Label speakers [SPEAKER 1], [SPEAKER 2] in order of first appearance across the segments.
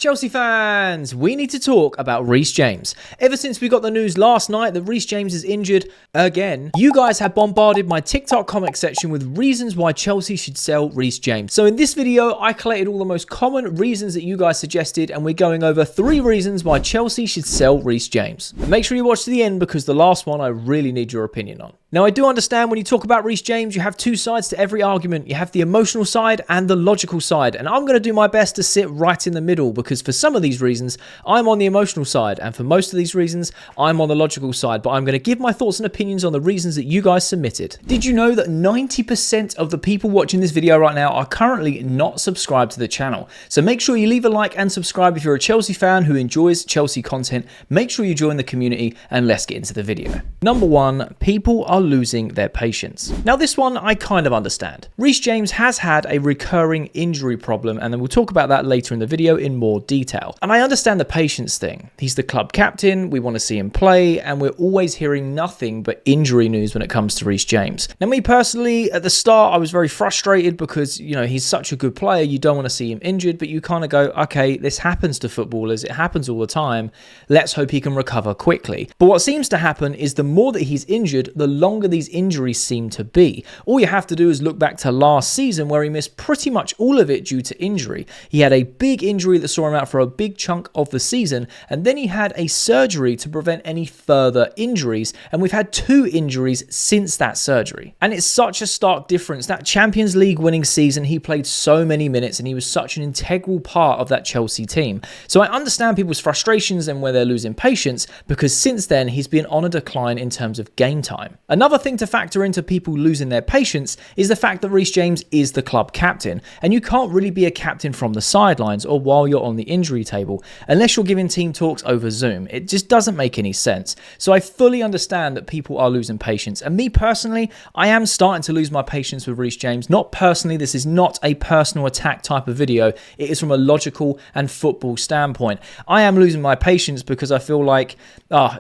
[SPEAKER 1] Chelsea fans, we need to talk about Reece James. Ever since we got the news last night that Reece James is injured again, you guys have bombarded my TikTok comment section with reasons why Chelsea should sell Reece James. So in this video, I collated all the most common reasons that you guys suggested, and we're going over 3 reasons why Chelsea should sell Reece James. Make sure you watch to the end because the last one I really need your opinion on. Now, I do understand when you talk about Reece James, you have 2 sides to every argument. You have the emotional side and the logical side, and I'm going to do my best to sit right in the middle because for some of these reasons, I'm on the emotional side, and for most of these reasons, I'm on the logical side, but I'm going to give my thoughts and opinions on the reasons that you guys submitted. Did you know that 90% of the people watching this video right now are currently not subscribed to the channel? So make sure you leave a like and subscribe if you're a Chelsea fan who enjoys Chelsea content. Make sure you join the community, and let's get into the video. Number 1, people are losing their patience. Now, this one I kind of understand. Reece James has had a recurring injury problem, and then we'll talk about that later in the video in more detail. And I understand the patience thing. He's the club captain, we want to see him play, and we're always hearing nothing but injury news when it comes to Reece James. Now, me personally, at the start, I was very frustrated because, you know, he's such a good player, you don't want to see him injured, but you kind of go, okay, this happens to footballers, it happens all the time, let's hope he can recover quickly. But what seems to happen is the more that he's injured, the longer these injuries seem to be. All you have to do is look back to last season where he missed pretty much all of it due to injury. He had a big injury that saw him out for a big chunk of the season, and then he had a surgery to prevent any further injuries, and we've had 2 injuries since that surgery. And it's such a stark difference. That Champions League winning season, he played so many minutes and he was such an integral part of that Chelsea team. So I understand people's frustrations and where they're losing patience, because since then he's been on a decline in terms of game time. Another thing to factor into people losing their patience is the fact that Reece James is the club captain, and you can't really be a captain from the sidelines or while you're on the injury table unless you're giving team talks over Zoom. It just doesn't make any sense. So I fully understand that people are losing patience, and me personally, I am starting to lose my patience with Reece James. Not personally, this is not a personal attack type of video. It is from a logical and football standpoint. I am losing my patience because I feel like,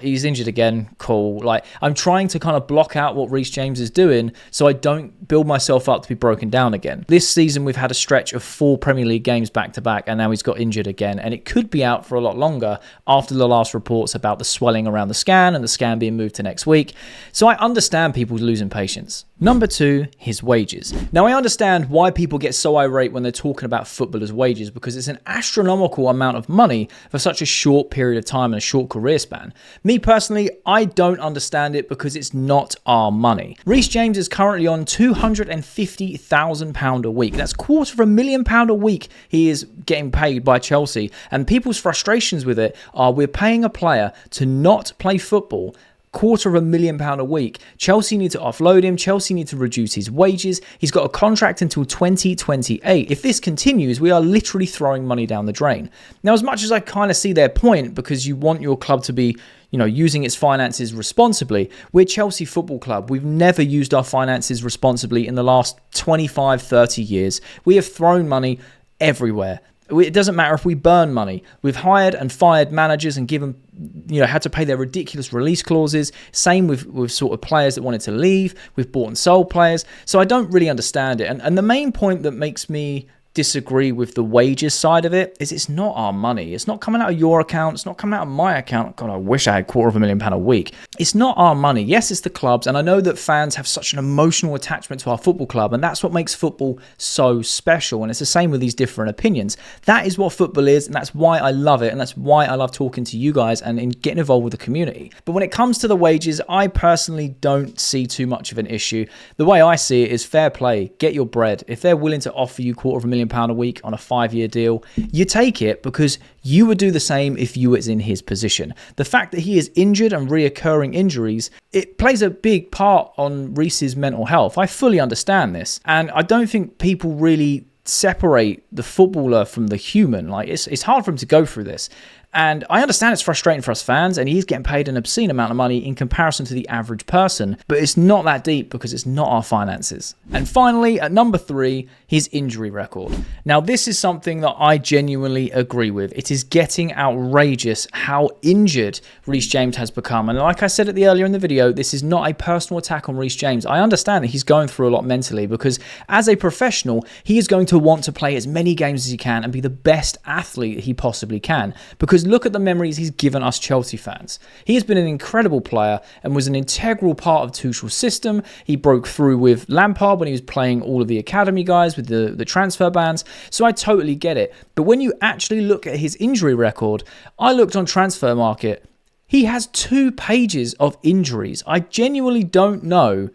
[SPEAKER 1] he's injured again, cool. Like, I'm trying to kind of block out what Reece James is doing so I don't build myself up to be broken down again. This season we've had a stretch of 4 Premier League games back to back, and now he's got injured again, and it could be out for a lot longer after the last reports about the swelling around the scan and the scan being moved to next week. So I understand people losing patience. Number 2, his wages. Now, I understand why people get so irate when they're talking about footballers' wages, because it's an astronomical amount of money for such a short period of time and a short career span. Me personally, I don't understand it because it's not our money. Reece James is currently on £250,000 a week. That's £250,000 a week he is getting paid by Chelsea. And people's frustrations with it are, we're paying a player to not play football £250,000 a week. Chelsea need to offload him. Chelsea need to reduce his wages. He's got a contract until 2028. If this continues, we are literally throwing money down the drain. Now, as much as I kind of see their point, because you want your club to be, you know, using its finances responsibly, we're Chelsea Football Club. We've never used our finances responsibly in the last 25, 30 years. We have thrown money everywhere. It doesn't matter if we burn money. We've hired and fired managers and given, you know, had to pay their ridiculous release clauses. Same with sort of players that wanted to leave. We've bought and sold players. So I don't really understand it. And the main point that makes me disagree with the wages side of it is it's not our money. It's not coming out of your account. It's not coming out of my account. God, I wish I had £250,000 a week. It's not our money. Yes, it's the club's, and I know that fans have such an emotional attachment to our football club, and that's what makes football so special. And it's the same with these different opinions. That is what football is, and that's why I love it, and that's why I love talking to you guys and in getting involved with the community. But when it comes to the wages, I personally don't see too much of an issue. The way I see it is fair play. Get your bread. If they're willing to offer you £250,000 a week on a 5-year deal, you take it, because you would do the same if you was in his position. The fact that he is injured and reoccurring injuries, it plays a big part on Reece's mental health. I fully understand this, and I don't think people really separate the footballer from the human. Like, it's hard for him to go through this. And I understand it's frustrating for us fans, and he's getting paid an obscene amount of money in comparison to the average person, but it's not that deep because it's not our finances. And finally, at number 3, his injury record. Now, this is something that I genuinely agree with. It is getting outrageous how injured Reece James has become. And like I said earlier in the video, this is not a personal attack on Reece James. I understand that he's going through a lot mentally, because as a professional, he is going to want to play as many games as he can and be the best athlete he possibly can. Because look at the memories he's given us Chelsea fans. He has been an incredible player and was an integral part of Tuchel's system. He broke through with Lampard when he was playing all of the academy guys with the transfer bans. So I totally get it. But when you actually look at his injury record, I looked on Transfer Market. He has 2 pages of injuries. I genuinely don't know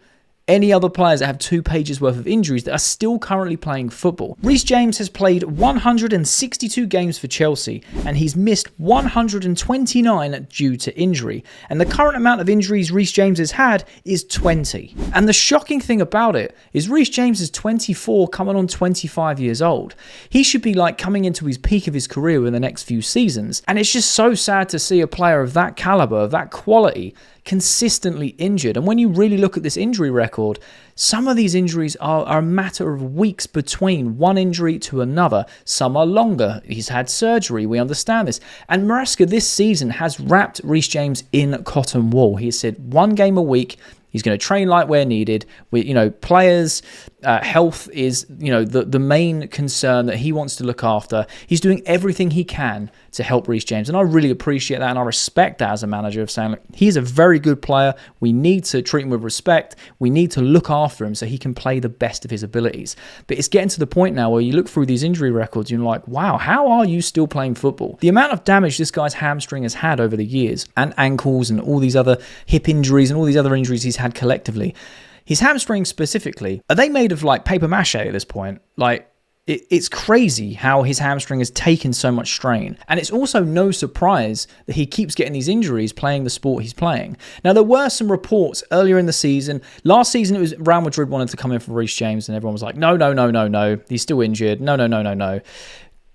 [SPEAKER 1] any other players that have 2 pages worth of injuries that are still currently playing football. Reece James has played 162 games for Chelsea and he's missed 129 due to injury. And the current amount of injuries Reece James has had is 20. And the shocking thing about it is Reece James is 24, coming on 25 years old. He should be like coming into his peak of his career in the next few seasons. And it's just so sad to see a player of that caliber, of that quality, consistently injured. And when you really look at this injury record, some of these injuries are a matter of weeks between one injury to another. Some are longer. He's had surgery. We understand this. And Maresca this season has wrapped Reece James in cotton wool. He has said 1 game a week. He's going to train light where needed. Players' health is, the main concern that he wants to look after. He's doing everything he can to help Reece James. And I really appreciate that. And I respect that as a manager of saying, look, he's a very good player. We need to treat him with respect. We need to look after him so he can play the best of his abilities. But it's getting to the point now where you look through these injury records and you're like, wow, how are you still playing football? The amount of damage this guy's hamstring has had over the years, and ankles and all these other hip injuries and all these other injuries he's had collectively. His hamstrings specifically, are they made of like paper mache at this point? Like, it's crazy how his hamstring has taken so much strain. And it's also no surprise that he keeps getting these injuries playing the sport he's playing. Now, there were some reports earlier in the season. Last season, it was Real Madrid wanted to come in for Reece James, and everyone was like, no. He's still injured. No.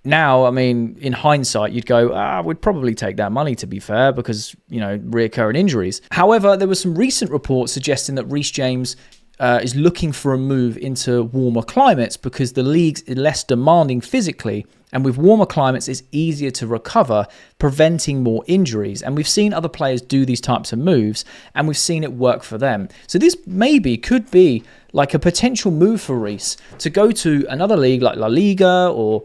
[SPEAKER 1] Now, I mean, in hindsight, you'd go, we'd probably take that money, to be fair, because, reoccurring injuries. However, there were some recent reports suggesting that Reece James is looking for a move into warmer climates because the league's less demanding physically, and with warmer climates, it's easier to recover, preventing more injuries. And we've seen other players do these types of moves, and we've seen it work for them. So this could be like a potential move for Reece to go to another league like La Liga or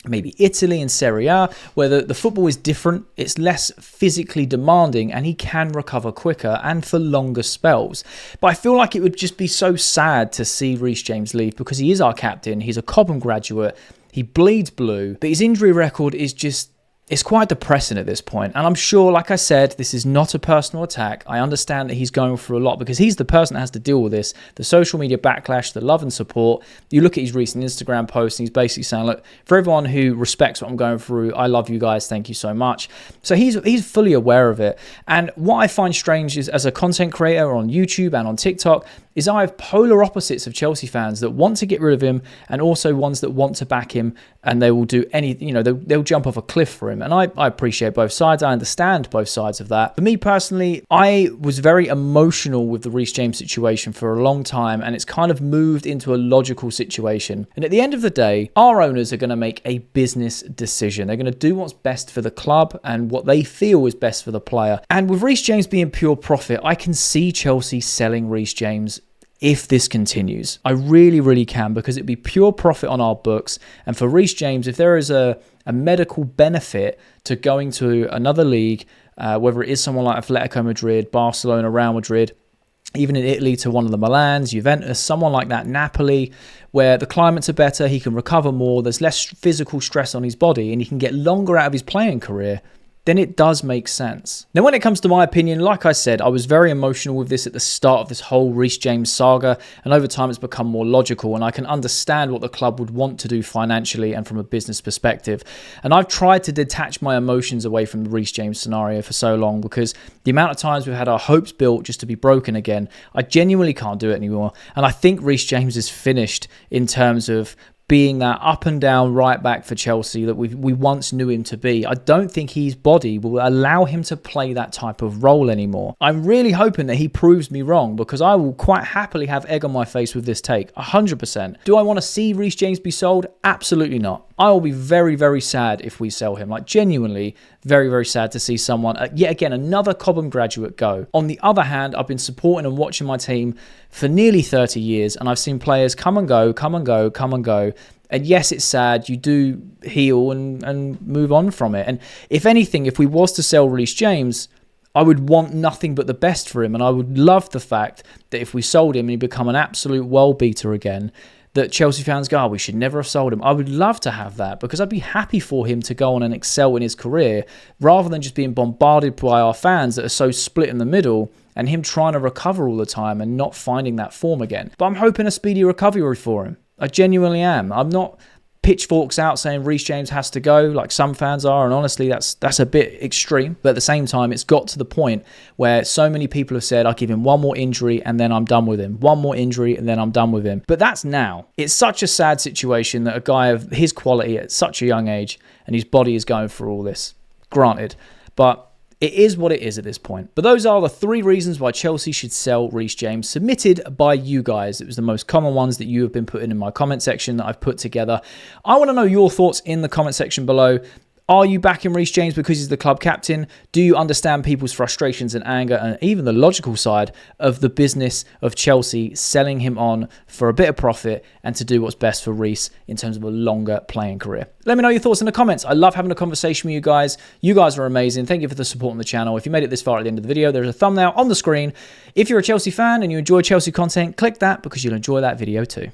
[SPEAKER 1] maybe Italy and Serie A, where the football is different, it's less physically demanding, and he can recover quicker and for longer spells. But I feel like it would just be so sad to see Reece James leave because he is our captain, he's a Cobham graduate, he bleeds blue, but his injury record is just... it's quite depressing at this point. And I'm sure, like I said, this is not a personal attack. I understand that he's going through a lot because he's the person that has to deal with this. The social media backlash, the love and support. You look at his recent Instagram post and he's basically saying, look, for everyone who respects what I'm going through, I love you guys. Thank you so much. So he's fully aware of it. And what I find strange is, as a content creator on YouTube and on TikTok, is I have polar opposites of Chelsea fans that want to get rid of him and also ones that want to back him, and they will do anything, they'll jump off a cliff for him. And I appreciate both sides. I understand both sides of that. For me personally, I was very emotional with the Reece James situation for a long time, and it's kind of moved into a logical situation. And at the end of the day, our owners are going to make a business decision. They're going to do what's best for the club and what they feel is best for the player. And with Reece James being pure profit, I can see Chelsea selling Reece James if this continues. I really, really can, because it'd be pure profit on our books. And for Reece James, if there is a medical benefit to going to another league, whether it is someone like Atletico Madrid, Barcelona, Real Madrid, even in Italy to one of the Milans, Juventus, someone like that, Napoli, where the climates are better, he can recover more, there's less physical stress on his body, and he can get longer out of his playing career, then it does make sense. Now, when it comes to my opinion, like I said, I was very emotional with this at the start of this whole Reece James saga, and over time it's become more logical, and I can understand what the club would want to do financially and from a business perspective. And I've tried to detach my emotions away from the Reece James scenario for so long, because the amount of times we've had our hopes built just to be broken again, I genuinely can't do it anymore. And I think Reece James is finished in terms of being that up and down right back for Chelsea that we once knew him to be. I don't think his body will allow him to play that type of role anymore. I'm really hoping that he proves me wrong, because I will quite happily have egg on my face with this take, 100%. Do I want to see Reece James be sold? Absolutely not. I will be very, very sad if we sell him. Like, genuinely very, very sad to see someone, yet again, another Cobham graduate go. On the other hand, I've been supporting and watching my team for nearly 30 years, and I've seen players come and go, come and go, come and go. And yes, it's sad. You do heal and move on from it. And if anything, if we was to sell Reece James, I would want nothing but the best for him. And I would love the fact that if we sold him and he become an absolute world beater again, that Chelsea fans go, oh, we should never have sold him. I would love to have that, because I'd be happy for him to go on and excel in his career, rather than just being bombarded by our fans that are so split in the middle and him trying to recover all the time and not finding that form again. But I'm hoping a speedy recovery for him. I genuinely am. I'm not pitchforks out saying Reece James has to go like some fans are, and honestly that's a bit extreme. But at the same time, it's got to the point where so many people have said, I'll give him one more injury and then I'm done with him, one more injury and then I'm done with him. But that's now. It's such a sad situation that a guy of his quality at such a young age and his body is going through all this, granted, but it is what it is at this point. But those are the 3 reasons why Chelsea should sell Reece James, submitted by you guys. It was the most common ones that you have been putting in my comment section that I've put together. I want to know your thoughts in the comment section below. Are you backing Reece James because he's the club captain? Do you understand people's frustrations and anger, and even the logical side of the business of Chelsea selling him on for a bit of profit and to do what's best for Reece in terms of a longer playing career? Let me know your thoughts in the comments. I love having a conversation with you guys. You guys are amazing. Thank you for the support on the channel. If you made it this far at the end of the video, there's a thumbnail on the screen. If you're a Chelsea fan and you enjoy Chelsea content, click that, because you'll enjoy that video too.